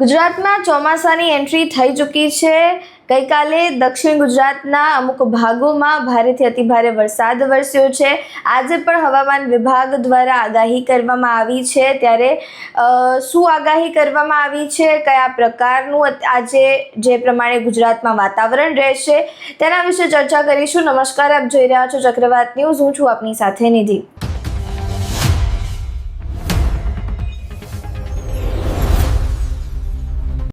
ગુજરાતમાં ચોમાસાની એન્ટ્રી થઈ ચૂકી છે। ગઈકાલે દક્ષિણ ગુજરાતના અમુક ભાગોમાં ભારેથી અતિભારે વરસાદ વરસ્યો છે। આજે પણ હવામાન વિભાગ દ્વારા આગાહી કરવામાં આવી છે। ત્યારે શું આગાહી કરવામાં આવી છે, કયા પ્રકારનું આજે જે પ્રમાણે ગુજરાતમાં વાતાવરણ રહેશે તેના વિશે ચર્ચા કરીશું। નમસ્કાર, આપ જોઈ રહ્યા છો ચક્રવાત ન્યૂઝ। હું છું આપની સાથે નિધિ।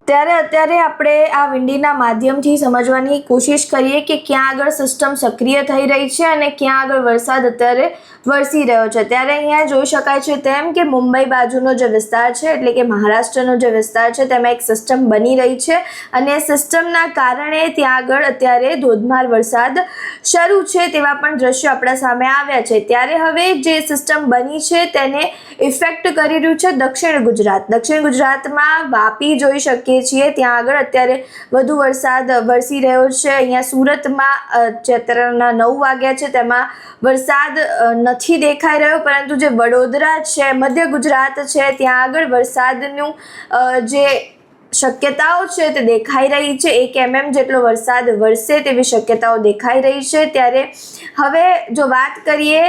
ત્યારે અત્યારે આપણે આ વિંડીના માધ્યમથી સમજવાની કોશિશ કરીએ કે ક્યાં આગળ સિસ્ટમ સક્રિય થઈ રહી છે અને ક્યાં આગળ વરસાદ અત્યારે વરસી રહ્યો છે। ત્યારે અહીંયા જોઈ શકાય છે તેમ કે મુંબઈ બાજુનો જે વિસ્તાર છે, એટલે કે મહારાષ્ટ્રનો જે વિસ્તાર છે, તેમાં એક સિસ્ટમ બની રહી છે અને સિસ્ટમના કારણે ત્યાં આગળ અત્યારે ધોધમાર વરસાદ શરૂ છે તેવા પણ દ્રશ્યો આપણા સામે આવ્યા છે। ત્યારે હવે જે સિસ્ટમ બની છે તેને ઇફેક્ટ કરી રહ્યું છે દક્ષિણ ગુજરાત। દક્ષિણ ગુજરાતમાં વાપી જોઈ શકીએ છીએ, ત્યાં આગળ અત્યારે વધુ વરસાદ વરસી રહ્યો છે। અહીંયા સુરતમાં જે અત્યારના 9 વાગ્યા છે તેમાં વરસાદ નથી દેખાઈ રહ્યો, પરંતુ જે વડોદરા છે, મધ્ય ગુજરાત છે, ત્યાં આગળ વરસાદનું જે શક્યતાઓ છે તે દેખાઈ રહી છે। 1 mm જેટલો વરસાદ વરસે તેવી શક્યતાઓ દેખાઈ રહી છે। ત્યારે હવે જો વાત કરીએ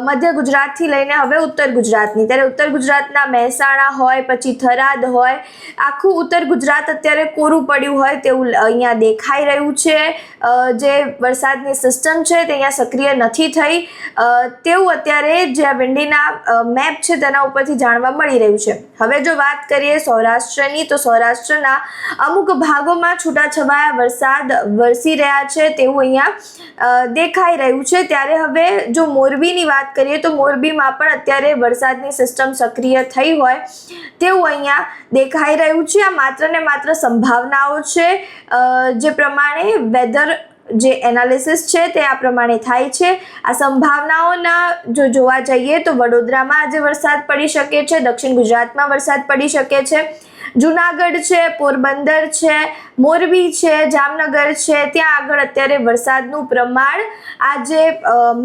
મધ્ય ગુજરાતથી લઈને હવે ઉત્તર ગુજરાતની, ત્યારે ઉત્તર ગુજરાતના મહેસાણા હોય, પછી થરાદ હોય, આખું ઉત્તર ગુજરાત અત્યારે કોરું પડ્યું હોય તેવું અહીંયા દેખાઈ રહ્યું છે। જે વરસાદની સિસ્ટમ છે તે અહીંયા સક્રિય નથી થઈ તેવું અત્યારે જે આ વિંડીના મેપ છે તેના ઉપરથી જાણવા મળી રહ્યું છે। હવે જો વાત કરીએ સૌરાષ્ટ્રની, તો સૌરાષ્ટ્રના અમુક ભાગોમાં છૂટાછવાયા વરસાદ વરસી રહ્યા છે તેવું અહીંયા દેખાઈ રહ્યું છે। ત્યારે હવે જો મોરબીની વાત કરીએ તો મોરબીમાં પણ અત્યારે વરસાદની સિસ્ટમ સક્રિય થઈ હોય તેવું અહીંયા દેખાઈ રહ્યું છે। આ માત્ર ને માત્ર સંભાવનાઓ છે, જે પ્રમાણે વેધર જે એનાલિસિસ છે તે આ પ્રમાણે થાય છે। આ સંભાવનાઓના જો જોવા જઈએ તો વડોદરામાં આજે વરસાદ પડી શકે છે, દક્ષિણ ગુજરાતમાં વરસાદ પડી શકે છે, જુનાગઢ છે, પોરબંદર છે, મોરબી છે, જામનગર છે, ત્યાં આગળ અત્યારે વરસાદનું પ્રમાણ આ જે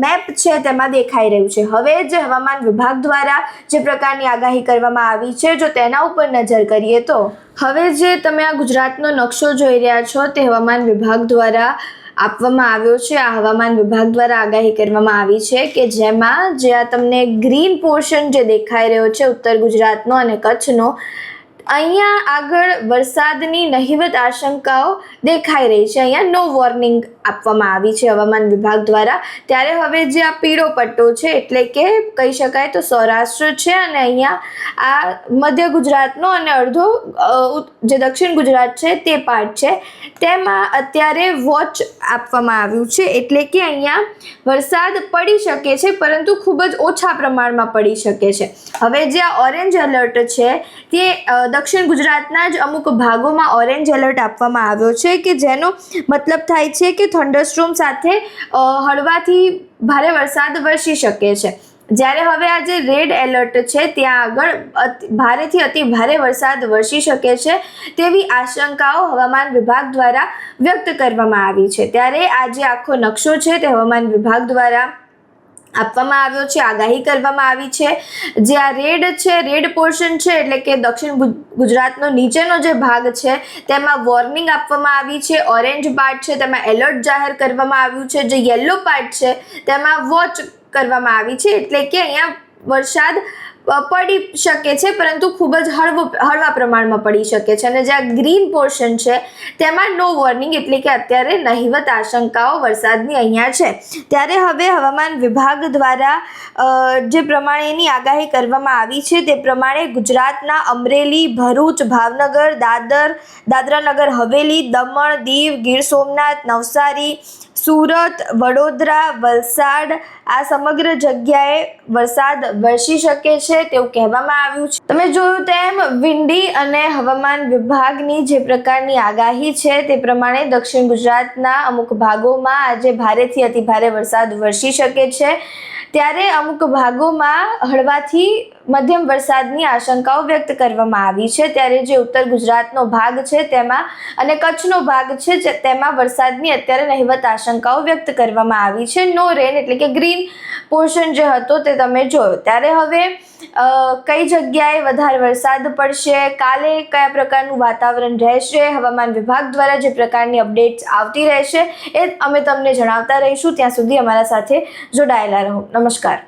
મેપ છે તેમાં દેખાઈ રહ્યું છે। હવે જે હવામાન વિભાગ દ્વારા જે પ્રકારની આગાહી કરવામાં આવી છે, જો તેના ઉપર નજર કરીએ તો હવે જે તમે આ ગુજરાતનો નકશો જોઈ રહ્યા છો તે હવામાન વિભાગ દ્વારા આપવામાં આવ્યો છે। આ હવામાન વિભાગ દ્વારા આગાહી કરવામાં આવી છે કે જેમાં જે આ તમને ગ્રીન પોર્શન જે દેખાઈ રહ્યો છે ઉત્તર ગુજરાતનો અને કચ્છનો, અહીંયા આગળ વરસાદની નહિવત આશંકાઓ દેખાઈ રહી છે। અહીંયા નો વોર્નિંગ આપવામાં આવી છે હવામાન વિભાગ દ્વારા। ત્યારે હવે જે આ પીળો પટ્ટો છે, એટલે કે કહી શકાય તો સૌરાષ્ટ્ર છે અને અહીંયા આ મધ્ય ગુજરાતનો અને અડધો જે દક્ષિણ ગુજરાત છે તે પાર્ટ છે, તેમાં અત્યારે વોચ આપવામાં આવ્યું છે, એટલે કે અહીંયા વરસાદ પડી શકે છે પરંતુ ખૂબ જ ઓછા પ્રમાણમાં પડી શકે છે। હવે જે આ ઓરેન્જ એલર્ટ છે તે દક્ષિણ ગુજરાતના જ અમુક ભાગોમાં ઓરેન્જ એલર્ટ આપવામાં આવ્યો છે કે જેનો મતલબ થાય છે કે થંડરસ્ટ્રોમ સાથે હળવાથી ભારે વરસાદ વરસી શકે છે। જ્યારે હવે આ જે રેડ એલર્ટ છે ત્યાં આગળ ભારેથી અતિ ભારે વરસાદ વરસી શકે છે તેવી આશંકાઓ હવામાન વિભાગ દ્વારા વ્યક્ત કરવામાં આવી છે। ત્યારે આ જે આખો નકશો છે તે હવામાન વિભાગ દ્વારા આપવામાં આવ્યો છે, આગાહી કરવામાં આવી છે। જે આ રેડ છે, રેડ પોર્શન છે, એટલે કે દક્ષિણ ગુજરાતનો નીચેનો જે ભાગ છે તેમાં વોર્નિંગ આપવામાં આવી છે, ઓરેન્જ પાર્ટ છે તેમાં એલર્ટ જાહેર કરવામાં આવ્યું છે, જે યલો પાર્ટ છે તેમાં વોચ કરવામાં આવી છે, એટલે કે અહીંયા વરસાદ પડી શકે છે પરંતુ ખૂબ જ હળવા પ્રમાણમાં પડી શકે છે। અને જે આ ગ્રીન પોર્શન છે તેમાં નો વોર્નિંગ, એટલે કે અત્યારે નહિવત આશંકાઓ વરસાદની અહીંયા છે। ત્યારે હવે હવામાન વિભાગ દ્વારા જે પ્રમાણેની આગાહી કરવામાં આવી છે તે પ્રમાણે ગુજરાતના અમરેલી, ભરૂચ, ભાવનગર, દાદરા નગર હવેલી, દમણ, દીવ, ગીર સોમનાથ, નવસારી, સુરત, વડોદરા, વલસાડ, આ સમગ્ર જગ્યાએ વરસાદ વરસી શકે છે તેવું કહેવામાં આવ્યું છે। તમે જોયું તેમ વિંડી અને હવામાન વિભાગની જે પ્રકારની આગાહી છે તે પ્રમાણે દક્ષિણ ગુજરાતના અમુક ભાગોમાં આજે ભારેથી અતિભારે વરસાદ વરસી શકે છે। ત્યારે અમુક ભાગોમાં હળવાથી મધ્યમ વરસાદની આશંકાઓ વ્યક્ત કરવામાં આવી છે। ત્યારે જે ઉત્તર ગુજરાતનો ભાગ છે તેમાં અને કચ્છનો ભાગ છે તેમાં વરસાદની અત્યારે નહિવત આશંકાઓ વ્યક્ત કરવામાં આવી છે। નો રેન એટલે કે ગ્રીન પોર્શન જે હતો તે તમે જોયો। ત્યારે હવે કઈ જગ્યાએ વધારે વરસાદ પડશે, કાલે કયા પ્રકારનું વાતાવરણ રહેશે, હવામાન વિભાગ દ્વારા જે પ્રકારની અપડેટ્સ આવતી રહેશે એ અમે તમને જણાવતા રહીશું. ત્યાં સુધી અમારા સાથે જોડાયેલા રહો. નમસ્કાર.